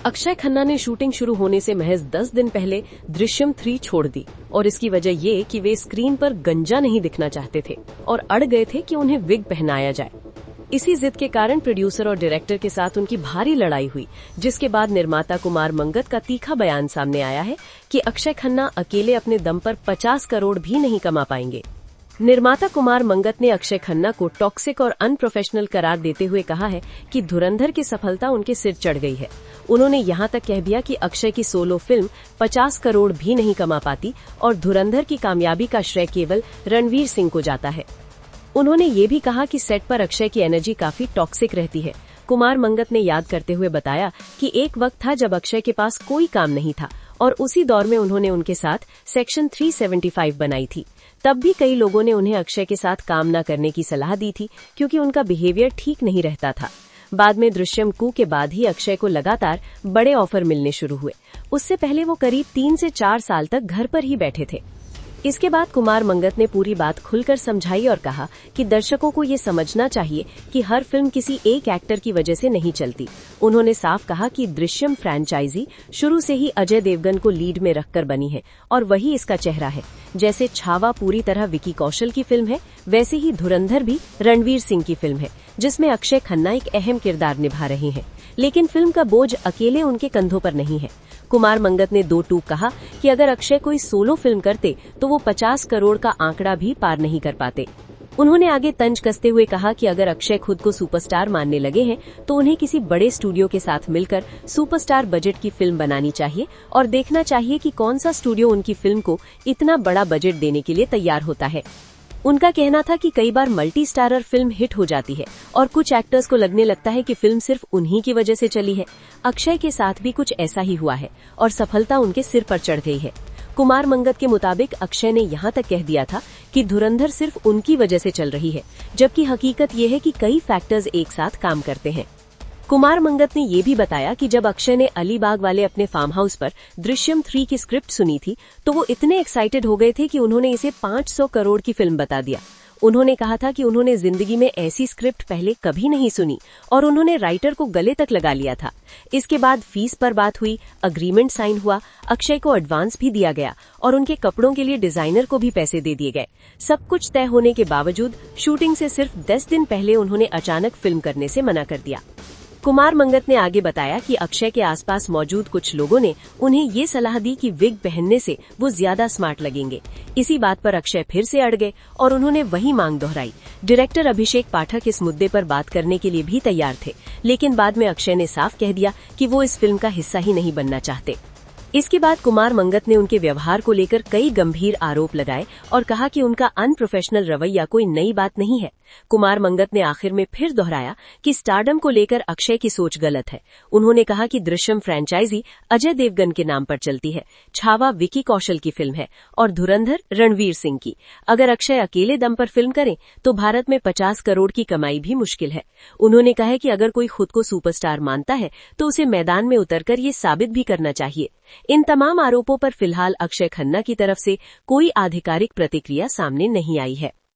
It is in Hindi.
अक्षय खन्ना ने शूटिंग शुरू होने से महज 10 दिन पहले दृश्यम 3 छोड़ दी और इसकी वजह ये कि वे स्क्रीन पर गंजा नहीं दिखना चाहते थे और अड़ गए थे कि उन्हें विग पहनाया जाए। इसी जिद के कारण प्रोड्यूसर और डायरेक्टर के साथ उनकी भारी लड़ाई हुई, जिसके बाद निर्माता कुमार मंगत का तीखा बयान सामने आया है कि अक्षय खन्ना अकेले अपने दम पर 50 करोड़ भी नहीं कमा पाएंगे। निर्माता कुमार मंगत ने अक्षय खन्ना को टॉक्सिक और अनप्रोफेशनल करार देते हुए कहा है कि धुरंधर की सफलता उनके सिर चढ़ गई है। उन्होंने यहां तक कह दिया कि अक्षय की सोलो फिल्म 50 करोड़ भी नहीं कमा पाती और धुरंधर की कामयाबी का श्रेय केवल रणवीर सिंह को जाता है। उन्होंने ये भी कहा कि सेट पर अक्षय की एनर्जी काफी टॉक्सिक रहती है। कुमार मंगत ने याद करते हुए बताया कि एक वक्त था जब अक्षय के पास कोई काम नहीं था और उसी दौर में उन्होंने उनके साथ सेक्शन 375 बनाई थी। तब भी कई लोगों ने उन्हें अक्षय के साथ काम न करने की सलाह दी थी क्योंकि उनका बिहेवियर ठीक नहीं रहता था। बाद में दृश्यम 2 के बाद ही अक्षय को लगातार बड़े ऑफर मिलने शुरू हुए। उससे पहले वो करीब 3 से 4 साल तक घर पर ही बैठे थे। इसके बाद कुमार मंगत ने पूरी बात खुलकर समझाई और कहा कि दर्शकों को ये समझना चाहिए कि हर फिल्म किसी एक एक्टर की वजह से नहीं चलती। उन्होंने साफ कहा कि दृश्यम फ्रैंचाइजी शुरू से ही अजय देवगन को लीड में रखकर बनी है और वही इसका चेहरा है। जैसे छावा पूरी तरह विकी कौशल की फिल्म है, वैसे ही धुरंधर भी रणवीर सिंह की फिल्म है, जिसमें अक्षय खन्ना एक अहम किरदार निभा रहे हैं। लेकिन फिल्म का बोझ अकेले उनके कंधों पर नहीं है। कुमार मंगत ने 2 टूक कहा कि अगर अक्षय कोई सोलो फिल्म करते तो वो 50 करोड़ का आंकड़ा भी पार नहीं कर पाते। उन्होंने आगे तंज कसते हुए कहा कि अगर अक्षय खुद को सुपरस्टार मानने लगे हैं तो उन्हें किसी बड़े स्टूडियो के साथ मिलकर सुपरस्टार बजट की फिल्म बनानी चाहिए और देखना चाहिए कि कौन सा स्टूडियो उनकी फिल्म को इतना बड़ा बजट देने के लिए तैयार होता है। उनका कहना था कि कई बार मल्टी स्टारर फिल्म हिट हो जाती है और कुछ एक्टर्स को लगने लगता है कि फिल्म सिर्फ उन्हीं की वजह से चली है। अक्षय के साथ भी कुछ ऐसा ही हुआ है और सफलता उनके सिर पर चढ़ गई है। कुमार मंगत के मुताबिक अक्षय ने यहां तक कह दिया था कि धुरंधर सिर्फ उनकी वजह से चल रही है, जबकि हकीकत ये है कि कई फैक्टर्स एक साथ काम करते हैं। कुमार मंगत ने ये भी बताया कि जब अक्षय ने अलीबाग वाले अपने फार्म हाउस पर दृश्यम 3 की स्क्रिप्ट सुनी थी तो वो इतने एक्साइटेड हो गए थे कि उन्होंने इसे 500 करोड़ की फिल्म बता दिया। उन्होंने कहा था कि उन्होंने जिंदगी में ऐसी स्क्रिप्ट पहले कभी नहीं सुनी और उन्होंने राइटर को गले तक लगा लिया था। इसके बाद फीस पर बात हुई, अग्रीमेंट साइन हुआ, अक्षय को एडवांस भी दिया गया और उनके कपड़ों के लिए डिजाइनर को भी पैसे दे दिए गए। सब कुछ तय होने के बावजूद शूटिंग से सिर्फ 10 दिन पहले उन्होंने अचानक फिल्म करने से मना कर दिया। कुमार मंगत ने आगे बताया कि अक्षय के आसपास मौजूद कुछ लोगों ने उन्हें ये सलाह दी कि विग पहनने से वो ज्यादा स्मार्ट लगेंगे। इसी बात पर अक्षय फिर से अड़ गए और उन्होंने वही मांग दोहराई। डायरेक्टर अभिषेक पाठक इस मुद्दे पर बात करने के लिए भी तैयार थे, लेकिन बाद में अक्षय ने साफ कह दिया कि वो इस फिल्म का हिस्सा ही नहीं बनना चाहते। इसके बाद कुमार मंगत ने उनके व्यवहार को लेकर कई गंभीर आरोप लगाए और कहा कि उनका अनप्रोफेशनल रवैया कोई नई बात नहीं है। कुमार मंगत ने आखिर में फिर दोहराया कि स्टारडम को लेकर अक्षय की सोच गलत है। उन्होंने कहा कि दृश्यम फ्रैंचाइजी अजय देवगन के नाम पर चलती है, छावा विकी कौशल की फिल्म है और धुरंधर रणवीर सिंह की। अगर अक्षय अकेले दम पर फिल्म करें तो भारत में 50 करोड़ की कमाई भी मुश्किल है। उन्होंने कहा कि अगर कोई खुद को सुपरस्टार मानता है तो उसे मैदान में उतरकर ये साबित भी करना चाहिए। इन तमाम आरोपों पर फिलहाल अक्षय खन्ना की तरफ से कोई आधिकारिक प्रतिक्रिया सामने नहीं आई है।